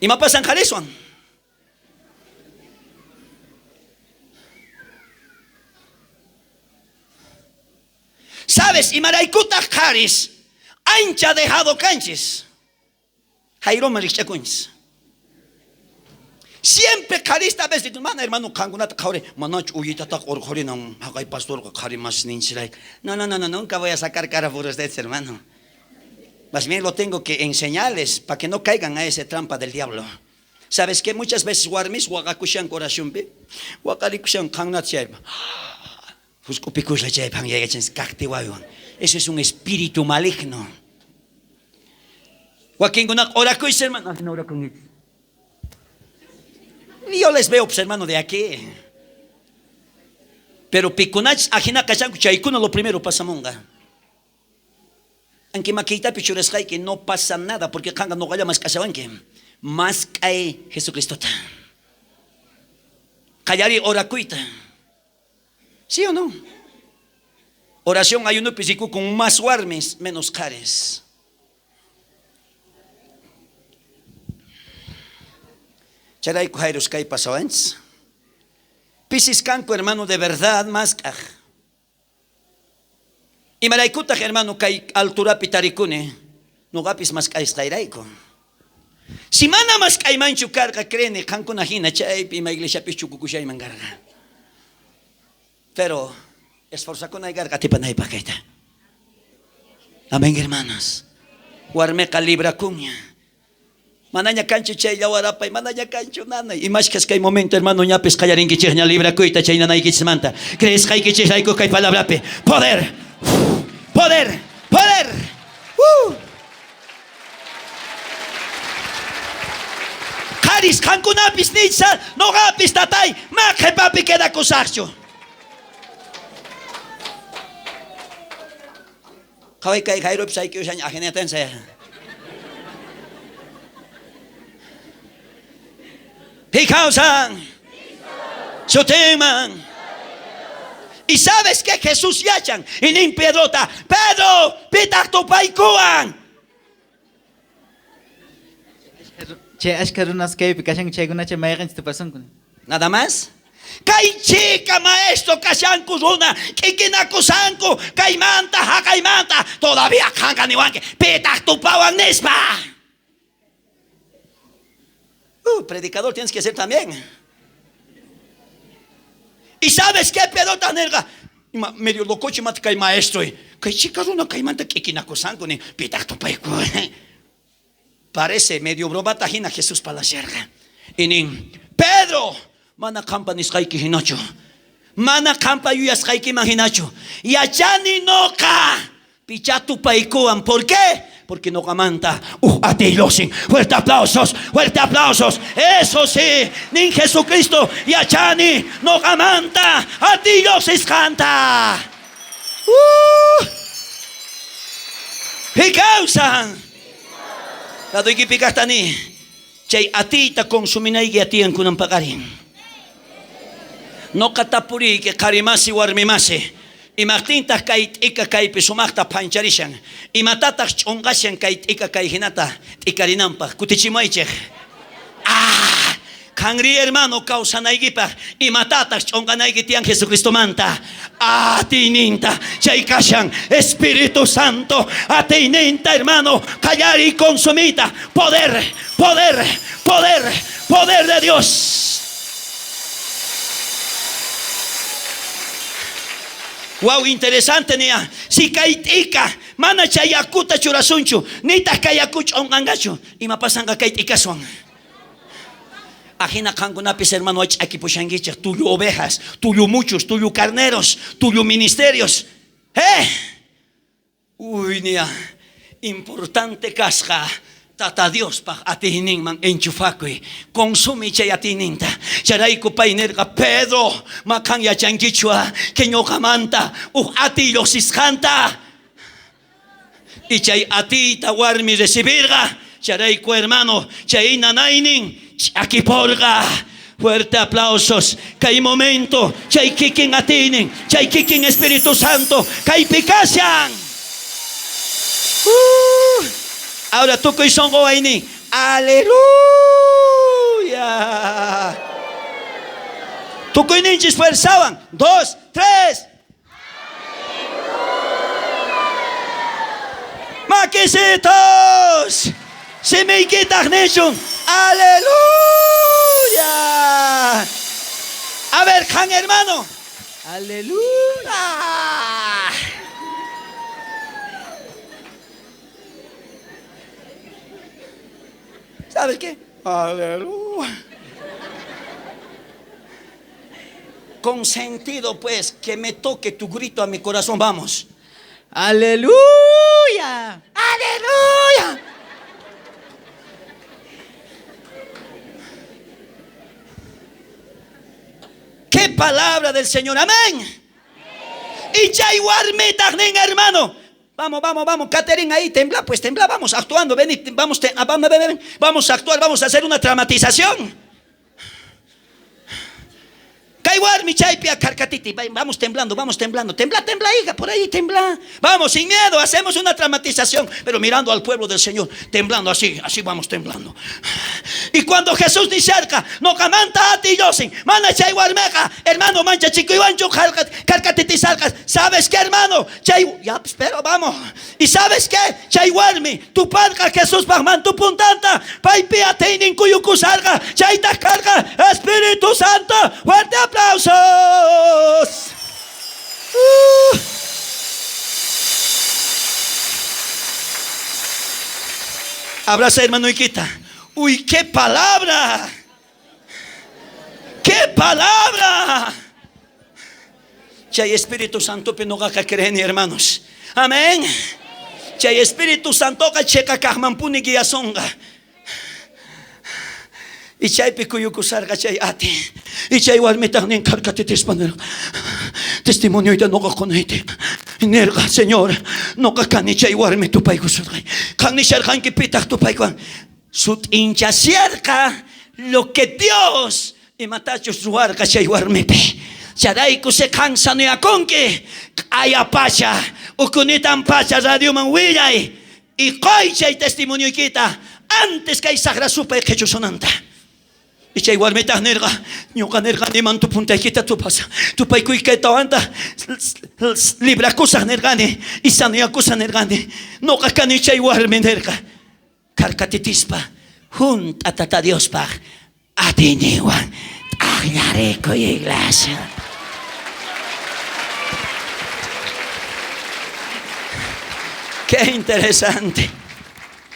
Y me pasan jareswan. ¿Sabes? Y maraikuta jaris. Ancha dejado canches. Jairo marichacuins. Siempre carista a veces, hermano, cangunata caure, manoch uyita tak orjorinan, hagay pastor carimas ninchilay. No, nunca voy a sacar cara por ustedes, hermano. Más bien lo tengo que enseñarles para que no caigan a esa trampa del diablo. ¿Sabes qué? Muchas veces warmis, wagakushan corazón be, wagarikushan kangnat yerba. Fuskupikusha chaypan yegachens kaktiwayon. Eso es un espíritu maligno. Wakingunak orakuis, hermano, no orakuis. Yo les veo, pues, hermano, de aquí. Pero pikunach ajina kachanku chaykuna lo primero pasamonga. Aunque maquita pichures que no pasa nada porque kanga no gaya más casabanque. Más cae Jesucristo. Callari oracuita. ¿Sí o no? Oración ayuno pisico con más warmes, menos cares. Charay Kuhairos Kai Pasawans. Pisis canco, hermano, de verdad, más. Y Maraikuta, hermano, Kai altura pitaricune. No gapis más Kai Stairaiko. Si mana más Kai manchu carga, creen, canco najina, chay, pima iglesia pichucucushay mangarga. Pero, esforza con aigarga tipanay paqueta. Amén, hermanos. Guarmeca libra cuña. Mananya cancho chay yawarapay, mananya cancho nanay. Y más que es que hay momento, hermano, ñapes callarín que chihña libra cuita chay nanay que manta. Crees que hay que chihaico que hay palabra pe. Poder, poder, poder. Caris, cancunapis nitsa, no gapis tatay, maje papi queda cosacho. Kawai kai kairo psai que usan agenetense. Picausan, Soteman. Y sabes que Jesús yachan y nin Pedrota, Pedro, pitak tu paikuan. Che ashkarunas que picashan cheguna che mayan tu pasan con. Nada más. Kai chica maestro kashanku runa, kikinakusanku, kaimanta, hakaimanta, todavía kankan iwanke, pitak tu pawan nispa. Predicador tienes que ser también. ¿Y sabes qué, pedota nerga? Medio locoche mate kay maestro. Kay chica runa kay manta kikinakusango ni pitakto paiko. Parece medio broma tajina Jesús para la yerga. Inin Pedro, mana kampa niskay ki hinacho. Mana kampa yuyas kay ki mahinacho. Yachani noka. Pichatu paikuan. ¿Por qué? Porque no camanta. A ti losin. Fuerte aplausos. Fuerte aplausos. Eso sí. Nin Jesucristo. Yachani no camanta. A ti losis canta. Y causan. La doy que picastani. Chay atita consumina y atian kunan pagarin. No katapuri que karimasi warmimasi. Y martintas kait ika kai pisumachta pancharishan. Y matatas chongashan kait ika kai hinata ikarinampa. Kutichimoiche. Kangri hermano causa naigipa. Y matatas chonganaigitian Jesucristo manta. Atininta. Chaikashan. Espíritu Santo. Atininta hermano. Callar y consumita. Poder. Poder. Poder. Poder de Dios. Wow, interesante nia. Si kaitika, mana chayakuta churasunchu, nita kayakuch ongangacho, y mapasanga kaitika son. Ajena kangunapis hermano aquí pushangicha, tuyo ovejas, tuyo muchos, tuyo carneros, tuyo ministerios. Uy nia, importante casca. Tata Dios pa atinin man enchufakui consumi chay atininta charay kupainerga Pedro makang ya changichua kenyo kamanta ati losiskanta y chay atita warmi recibirga charay ku hermano chay nanainin aquí porga. Fuerte aplausos. Kay momento chay kikin atinin chay kikin Espíritu Santo kay pikasyan. Ahora tú que son goaini. Aleluya. Tú que ninchis esforzaban. 2, 3. Maquisitos. Si me quitas nechun. Aleluya. A ver, Jan hermano. Aleluya. ¿Sabes qué? Aleluya. Con sentido, pues, que me toque tu grito a mi corazón. Vamos. Aleluya. Aleluya. ¿Qué palabra del Señor? Amén. Y ya igual hermano. Vamos, Caterina, ahí tembla, pues tembla, vamos actuando, ven, vamos a actuar, vamos a hacer una dramatización. Kaiwar mi chaipia carcatiti, vamos temblando, tembla, hija, por ahí tembla. Vamos, sin miedo, hacemos una dramatización, pero mirando al pueblo del Señor, temblando así vamos temblando. Y cuando Jesús dice cerca, no camanta a ti yosin, mana chaiwar meja, hermano mancha chico y wancho carcatiti salcas. ¿Sabes qué, hermano? Ya, pero vamos. ¿Y sabes qué? Chaiwarmi, tu padre Jesús Pagman, tu puntanta, paipia teinin cuyucu salga, chaita carga, Espíritu Santo, fuerte aplausos. Abraza hermano y quita. Uy, qué palabra. ¡Qué palabra! Chay Espíritu Santo penoga que creen, hermanos. Amén. Chay Espíritu Santo que checa kahmampuni guiasonga. Y chay picuyo sarga chay ati. Y chay walmita nen carcatitis panel. Testimonio de no conete. Nerga, Señor. No cacani chay walme tu pai gusurgai. Cani shargan que pita tu pai kwan. Sut hincha cerca lo que Dios y matacho suarca chay walmepe. Charay que se cansa no ya conque. Aya pacha. Ukunitan pacha radio manwillay. Y koi chay testimonio quita. Antes que hay sagra supe que yo sonanta. Y chay igual metas nerga, ñoca nerga ni man tu punta quita tu pasa, tu paico y que anta libra cosa nergane y sanea cosa nergane, no cacani chay igual me nerga, carcatitispa, junta tata Dios pa, atiniwan, agnareco y iglesia. Qué interesante.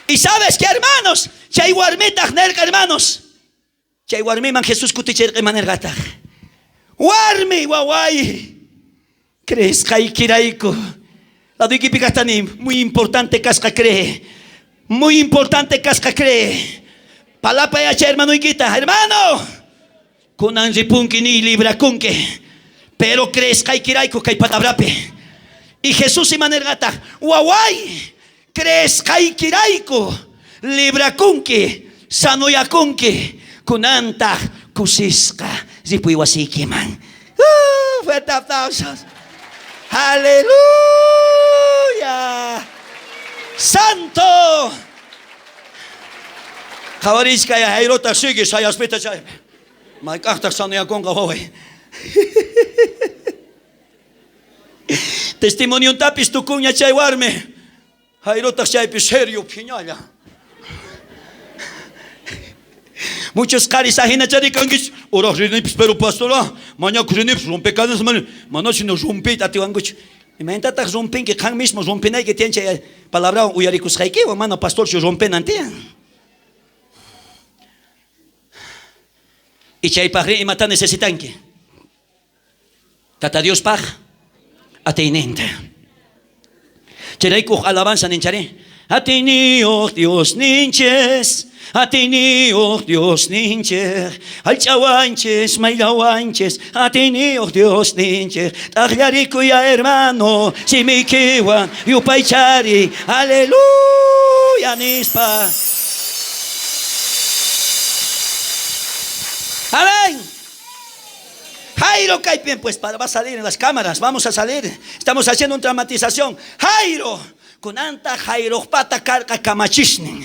Y sabes qué, hermanos, chay warmitaq nerqa, hermanos, chay warmiman Jesús kutichirqa imanirqataq. Warmi waway cresqaykirayku laduykipi kastani muy importante kasqa cree, muy importante kasqa cree. Palapa yacha hermanoykita, hermano kunan ripunki ni librakunki, pero cresqaykirayku kay palabrapi. Y Jesús imanirqataq waway cresqaykirayku librakunki sanoyakunki kunanta kusisqa ripuy wasiykiman. Fuerte aplausos. Aleluya. Santo. Qawarishka ya hayrota sigue sayaspita chay. Maykaqtaq sanoyakunqa waway. Testimonio tapis tukuña chay warme. Hayrota chaypi serio piñalla. Muchos caris ajena charikanguich. Ora rinipis pero pastora. Mañana rinipis rompecadenas mana sino rompita tiwanguch. Imagínate rompen que can mismo rompen que tiene palabra uyarikus haiki o mano pastor si rompen antian. Y chay pagri y mata necesitan que. Tata Dios pag. Atinente. Cheraykuj alabanza ninchare. Atiniuj Dios ninches. Atiniuj Dios ninches. Alchawanches, mailawanches. Atiniuj Dios ninches. Tagliarikuya hermano. Simikiwan yupaychari. Aleluya nispa. Amén. Jairo Caipen, pues va a salir en las cámaras, vamos a salir. Estamos haciendo una dramatización. Jairo, con anta Jairo pata carga camachisning.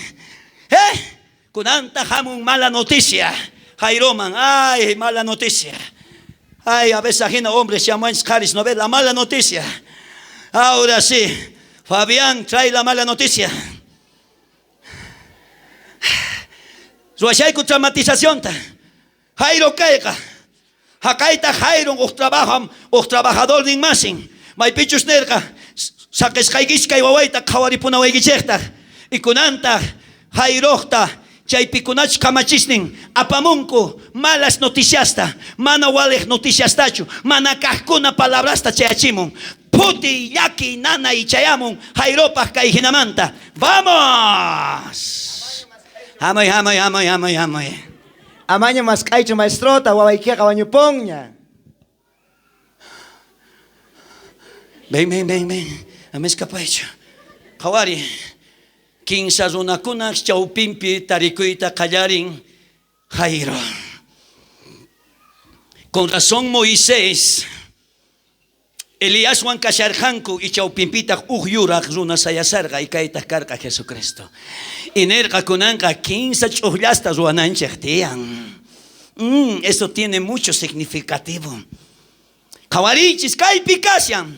Con anta jamun mala noticia. Jairo man, ay, mala noticia. Ay, a veces ajena hombres llaman caris, no ves la mala noticia. Ahora sí, Fabián trae la mala noticia. Ruachay con dramatización. Jairo caiga. Hakaita Jairo os trabajador nin masin. May pichus nerga. Sakes kaigiska iwawaita kawaripuna waigichekta. Y kunanta Jairokta chay pikunach kamachisnin apamunku malas noticiasta. Mana walej noticiastachu. Mana kahkuna palabrasta chayachimun. Puti yaki nana y chayamun Jairopa kaihinamanta. Vamos. Amoy. Amaño más caicho maestrota, guabayquia cabañupoña. Ven. Ames capacho. Kawari. Kinsa runakuna chaupimpi tarikuita kallarin Jairo. Con razón Moisés. Elías Juan Kasharjanku y chaupimpita uhyurak runa sayasarga y kaita karka Jesucristo. Inerga kunanka 15 chullasta ruananchetian. Eso tiene mucho significativo. Kawarichis kaipi kasian.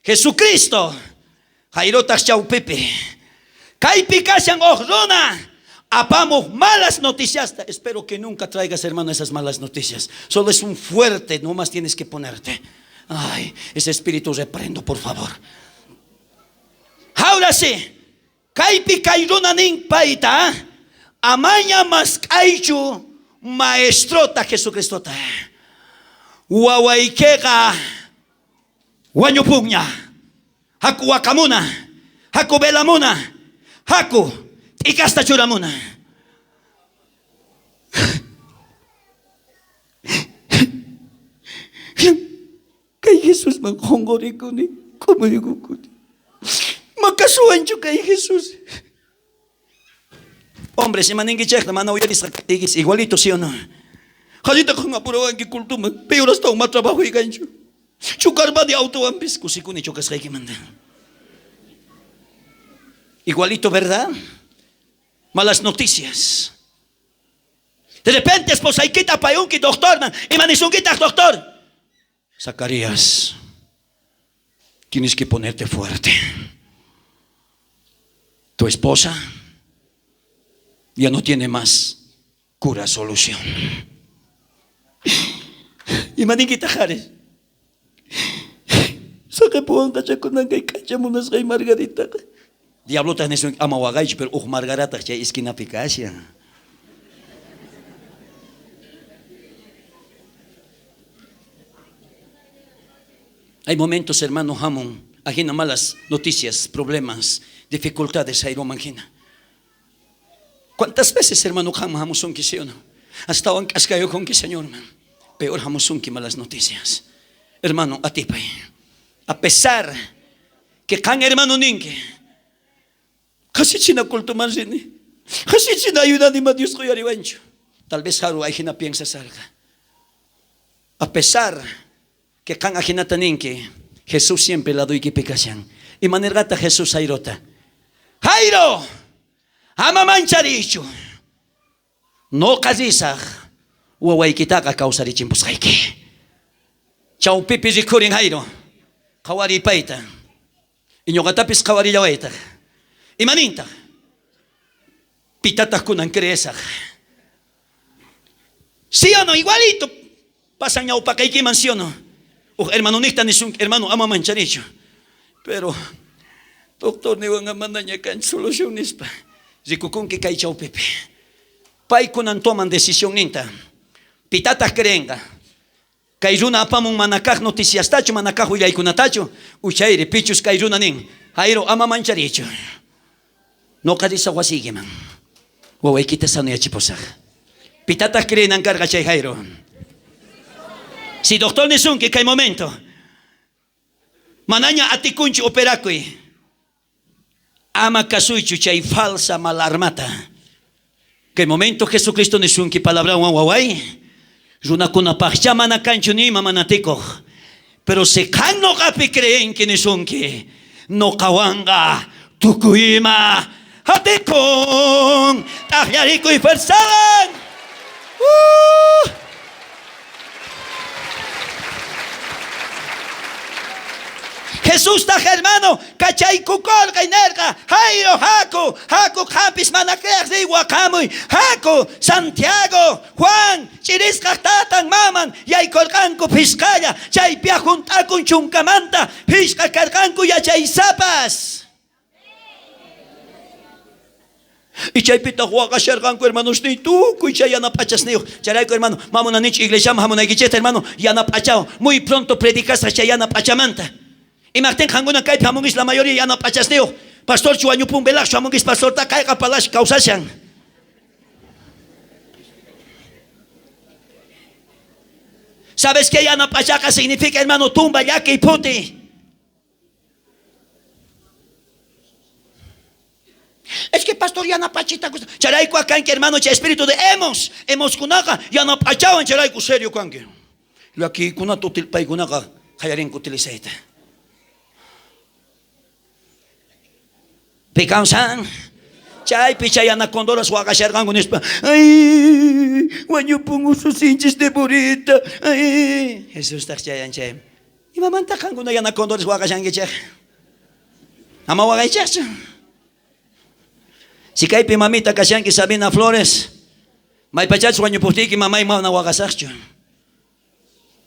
Jesucristo. Jairotas chaupipi. Kaipi kasian runa. Apamos malas noticias. Espero que nunca traigas, hermano, esas malas noticias. Solo es un fuerte, nomás tienes que ponerte. Ay, ese espíritu reprendo, por favor. Ahora sí. Kaipi kairuna nin paita. Amaña mas kaichu maestrota Jesucristo. Wawaikega wanyupunya. Haku wakamuna. Haku belamuna. Haku ikasta churamuna. Kay Jesus manghongorikuni kumayugukuni. Makasuancho kay Jesus. Hombre, si maningui chek na manawiyaris nakatigis, igualito sí o no. Halita kung apurawan ki kultuma, peor hasta un matrabajo y gancho. Chukar ba di auto ambis, kusikuni chukas kay kimanda. Igualito, ¿verdad? Malas noticias. De repente, esposa, y quita payunki, doctor, man, y manisunquita, doctor. Zacarías, tienes que ponerte fuerte. Tu esposa ya no tiene más cura, solución. Y maniquita Jares, saque puan cachaconanga y cachamunas gay Margarita. Diablo ta nesun amawagay pero margarata chay esquina picasya. Hay momentos, hermano Hamon, ajena malas noticias, problemas, dificultades, Jairo Mangina. ¿Cuántas veces, hermano Hamon, son que se no? Hasta aún cascayo con que Señor, man. Peor Hamon son que malas noticias. Hermano, a ti, pay. A pesar que can hermano ninque, casi china culto más ni, casi china ayuda ni más Dios que yo. Tal vez Jaro ajena piensa salga. A pesar que can ajena taninque, Jesús siempre la doy que pecación. Y manergata Jesús Jairota. Jairo, ama mancharicho. No casisa, uawaikitaka causar chimpus haike. Chau pipi rikurin Jairo, kawari paita. Inyokatapis kawari yawaita. Imaninta, pitatas kunan creesa. Sí o no, igualito. Pasan ya pa que menciono. Hermano Nicta ni un hermano ama mancharicho. Pero, doctor, ni van a mandar can soluciones pa. Zikukun que kai chau pepe. Pai kunan toman decisión ninta. Pitatas creenga. Kairuna apamon manakaj noticias tacho, manakaj huyay kunatacho. Uchaire, pichus kairuna nin. Jairo ama mancharicho. No kadisa wasige man. Waway kita sano ya chiposaj. Pitatas creen en carga chay Jairo. Si doctor Nesun que hay momento. Manaña atikunchi operakui. Ama kasuichu chay falsa malarmata. Que momento Jesucristo Nesun que palabra waway. Runa kuna pachama mana cancho ni mamanatico. Pero se can no capi creen que Nesun que no kawanga tukuima atikun tahyariku y persaban. Jesús está hermano, cachay cucol, gainerga, Jairo, Jaco, Campis, Manacreas, de Huacamuy, Jaco, Santiago, Juan, Chirisca, Tatan, Maman, Yay Colcanco, Piscaya, Chay Piajunta con Chuncamanta, Pisca Carcanco y Chay Zapas. Y chay pita huaca sherganco hermanos ni tú, cuya ya no pachas neo. Charaico hermano, vamos a nicho iglesia, vamos a guicheta hermano, ya no pachao. Muy pronto predicas a chayana pachamanta. Y Martín Hanguna Kai Pamungis la mayoría ya no pachasteo. Pastor Chuañu Pumbelax, Chamungis Pastor Takai Kapalash Kausashan. ¿Sabes qué ya no pachaca significa, hermano? Tumba, ya que y puti. Es que pastor ya no pachita. Charaico acá que hermano, che espíritu de hemos kunaga, ya no pachao en charaico serio kanke. Lo aquí kunato tilpay kunaga, hayarin kutiliseita. Picansan, chay pichayana condoras huagashargan con espa. Ay, cuando pongo sus hinchas de burita. Ay, Jesús está chayan chay. Y mamá tajan con yana condoras huagashan que chay. Ama huagachas. Si cae pi mamita kashan que Sabina Flores, may pachats cuando puti mamá y mamá huagasarcho.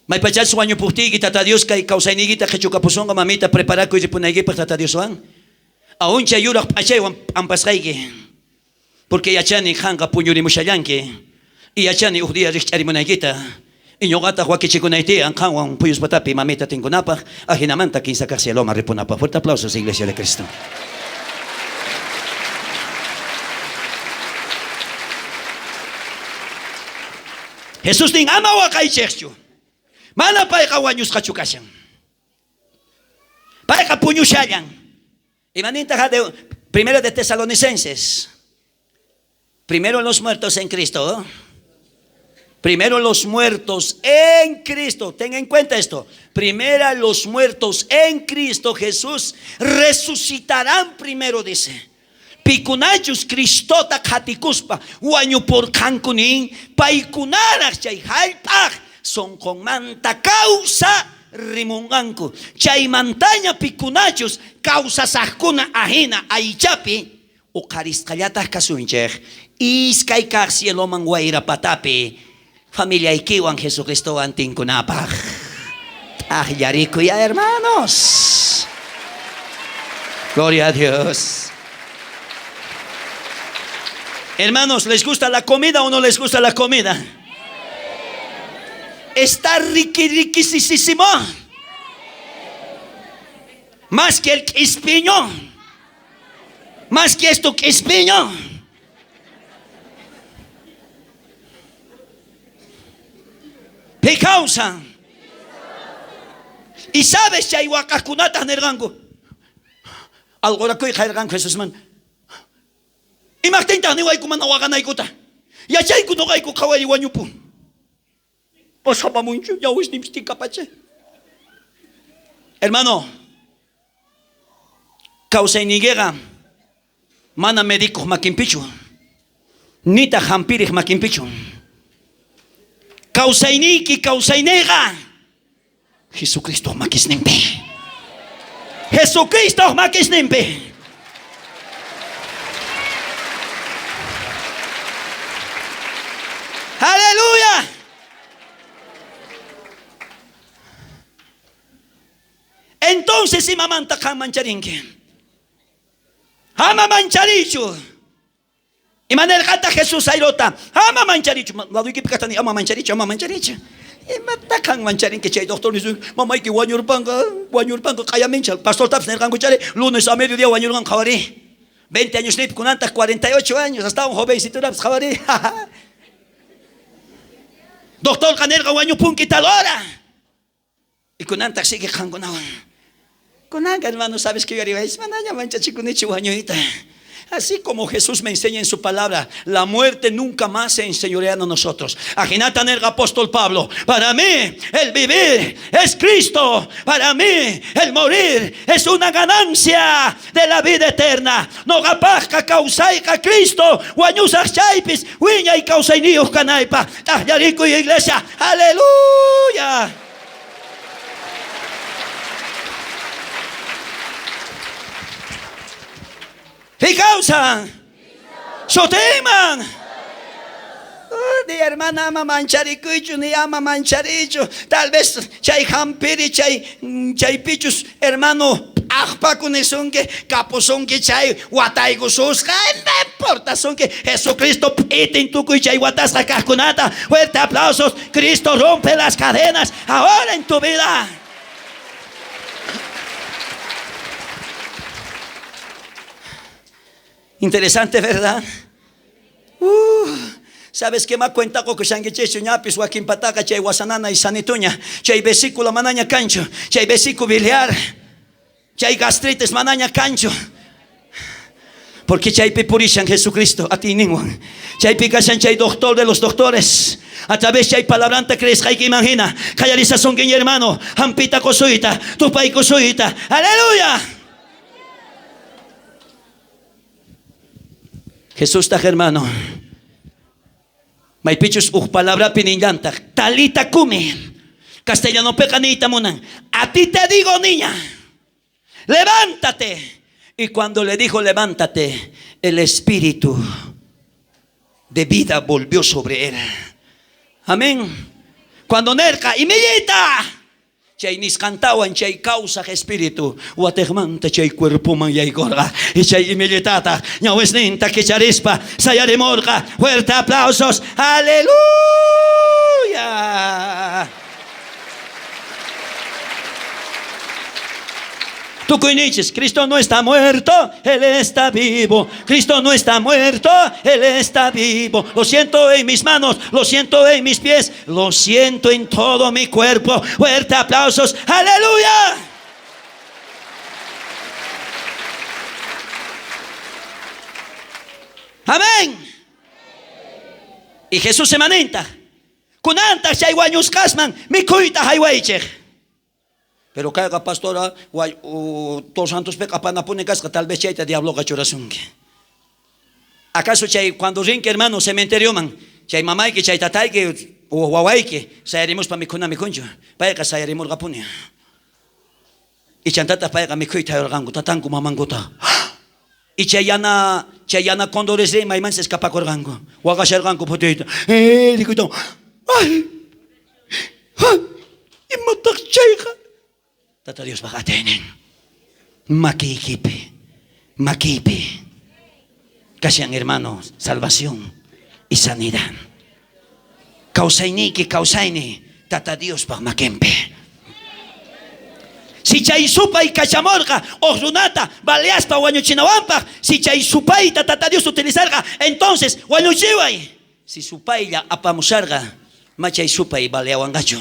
May pachats cuando puti tata Dios kay kausainigita que chukapusonga mamita prepara que punaygi para tata Dios wan. Aún chayura pachay ampasraige. Porque yachani hanga puñuri mushayanke. Y yachani uhdía richari monagita. Y ñogata huaquichicunaite ankanwan puyus batapi mamita tingunapa. Ajinamanta quien sacarse el loma repunapa. Fuerte aplausos, Iglesia de Cristo. Jesús ning ama wakay cherchu. Mana paika wanyus kachukasyan. Paika puñushayan. Y manita de primero de Tesalonicenses. Primero los muertos en Cristo. Primero los muertos en Cristo. Ten en cuenta esto. Primero los muertos en Cristo Jesús resucitarán primero, dice. Pikunachus Cristota Katikuspa. Huaño por Cancunín. Paikunaras chay halpag. Son con manta causa. Rimunganku chay montaña pikunachos causa sajkuna ajena aichapi o karisqallatas kasunchej iskay kaq cieloman wayrapatapi familia ikiwan Jesucristo antinkunapaj tahyarikuya hermanos. Gloria a Dios. Hermanos, ¿les gusta la comida o no les gusta la comida? Está riquísimo. Más que el espiño. Más que esto que espiño. ¿Qué causa? Y sabes que hay huacacunatas en el rango. Algo que hay rango Jesús man. Y más tenta ni guay como no hagan ahí cota. Y allá hay cuno guay con kawai guanyupu. Pues haba mucho ya es ni mistica pache. Hermano, causa iniguera. Mana médicos maquimpicho. Nita jampirich maquimpicho. Causa iniki, causa inega. Jesucristo maquisnempe. Jesucristo maquisnempe. Aleluya. Entonces si mamanta kan mancharinque. Ama mancharicho. Y manel gata Jesús airota. Ama mancharicho. La duque picatani ama mancharicho, ama mancharicho. Y mata kan mancharinque chay doctor dice, mamá que guanyurpanga kaya menchal. Pastor Taps nergan cuchare, lunes a mediodía guanyurgan jawari. 20 años nip con antas 48 años, hasta un jovencito Taps jawari. Doctor Canerga guanyu punquita hora. Y con antas sigue jangonawan. Con anga, hermano, sabes que yo arriba es manaya mancha chicunichi guañuita. Así como Jesús me enseña en su palabra, la muerte nunca más se enseñorea a nosotros. Ajenata en el apóstol Pablo, para mí el vivir es Cristo, para mí el morir es una ganancia de la vida eterna. No gapasca causaica Cristo, guañusas chaipis, huiña y causainios canaipa, tajarico y iglesia, aleluya. ¿Qué causa? Soteman. Ni hermana ama mancharicucho, ni ama mancharicho. Tal vez chay jampiri, chay pichus, hermano. Ajpa con eso que capozón que chay wataigo susca. No importa, son que Jesucristo piten tu chay watasca cascunata. Fuerte aplausos. Cristo rompe las cadenas ahora en tu vida. Interesante, ¿verdad? ¿Sabes qué más cuenta con que sanguichecho ñapis Joaquín Pataca, chay guasanana y sanituña, chay vesícula manaña cancho, chay vesículo biliar, chay gastritis manaña cancho? Porque chay pipurishan Jesucristo, a ti ningún. Chay picachan chay doctor de los doctores. A través chay palabrante crees que imagina. Cayariza son que hermano, hampita cosuita, tu pai cosuita. Aleluya. Jesús está hermano. Maipichus palabra pinillanta. Talita cume. Castellano pecanita monan. A ti te digo, niña, levántate. Y cuando le dijo levántate, el espíritu de vida volvió sobre él. Amén. Cuando nerca y millita. Chay nis cantawan chay causa espíritu wategmanta chay cuerpo man yay gorga y chay militata ñawesninta que charispa sayare morga. Fuerte aplausos, aleluya. Tú coiniches, Cristo no está muerto, Él está vivo. Cristo no está muerto, Él está vivo. Lo siento en mis manos, lo siento en mis pies, lo siento en todo mi cuerpo. Fuerte aplausos, aleluya. Amén. Y Jesús se manenta. Kunanta chayguaños casman, mi cuita haywaiche. Pero caiga pastora, todos santos pecapana pone casca, tal vez chay te diablo cachorazunque. ¿Acaso chay cuando rinque hermano cementerio man, chay mamá que chay tatay que o guaway que sayaremos para mi cuna mi concho, para que sayaremos gapunia. Y chantata para que mi cuita orgango, tatango mamangota. Y chayana condores de maiman se escapa corgango, guagasha orgango potito. Digo, ay, y matak chayga. Tata Dios bagatenen. Makikipe. Kashan hermanos, salvación y sanidad. Kausainiki, kausaini, tata Dios pa makempe. Si chay supay kachamorga, orunata, baleaspa wañuchinawampa, si chay supay tata Dios utilizarga, entonces wañuchiway. Si supay ya apamusarga, machay supay baleawangacho.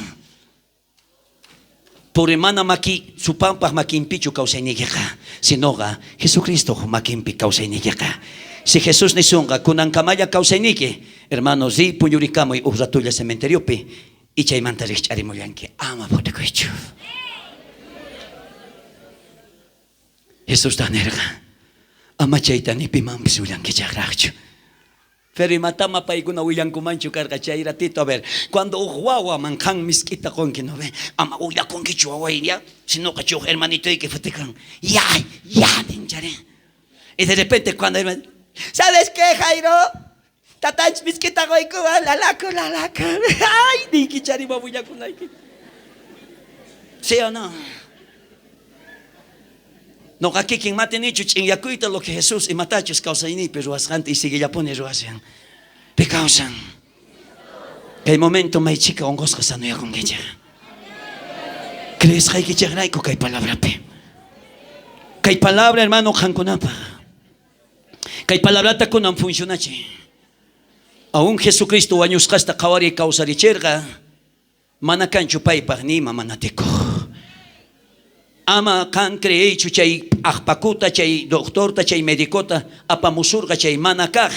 Por hermana maki, supampa makimpichu kausainikiqa, sinoga, Jesucristo makimpi kausainikiqa. Si Jesús nisunga, kunan kamaya kausainiki, hermanos, di puñurikamo y urratulla cementeriopi, y chay mantarich arimuyanki, ama potekuichu. Jesús tanerga, ama chay tanipimam pisuyanki chagrachu. Pero matama pa iguna uyan kumanchu karga chay ratito, a ver, cuando uhuawa manjan miskita con que no ve, ama uya con que chuahuaya, sino que chu hermanito y que fatican, ya, ninchare. Y de repente cuando hermano, ¿sabes qué, Jairo? Tatach miskita goiku, la laco. Ay, ni kichari babuya con like. ¿Sí o no? No, aquí quien mate nicho chingacuita lo que Jesús y matachos causa ni pero asante y sigue ya pone ruasian. Pe causan. Que el momento mai chica on gosca sano ya con ella. ¿Crees que hay que hay palabra pe? Que hay palabra hermano jankunapa. Que hay palabra ta kunan funcionache. Aún Jesucristo años hasta kawari causari cherga. Manakan chupay pagnima manateko. Ama kan creechu chay akpakuta, chay doctorta, chay medicota, apamusurga, chay manakaj.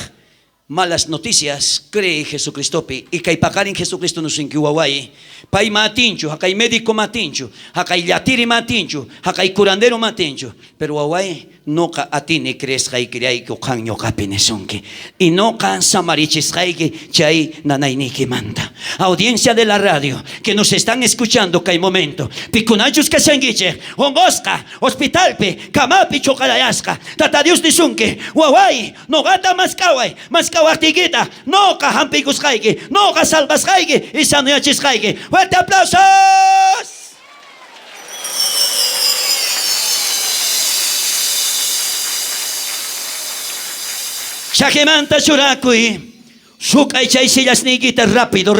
Malas noticias, cree Jesucristopi. Y kay pakarin Jesucristo nos inquihuawai. Pay matinchu, hakay médico matinchu, hakay yatiri matinchu, hakay curandero matinchu. Pero wawai, no ka atine crees kay kriay ko kang nyo kapinesonki. Y no ka samarichis kay chay nanayniki manda. Audiencia de la radio que nos están escuchando kay momento. Pikunachus kasangiche, hongoska, hospitalpe, kamapi chokalayasca. Tata Dios nisunke, wawai, no gata maskawai, maskawartigita, no ka hampikus kayki, no ka salvas kayki, y sanuyachis kayki. ¡Fuerte aplausos! Chakemanta churakui, sukay chay sillas niguita rápido.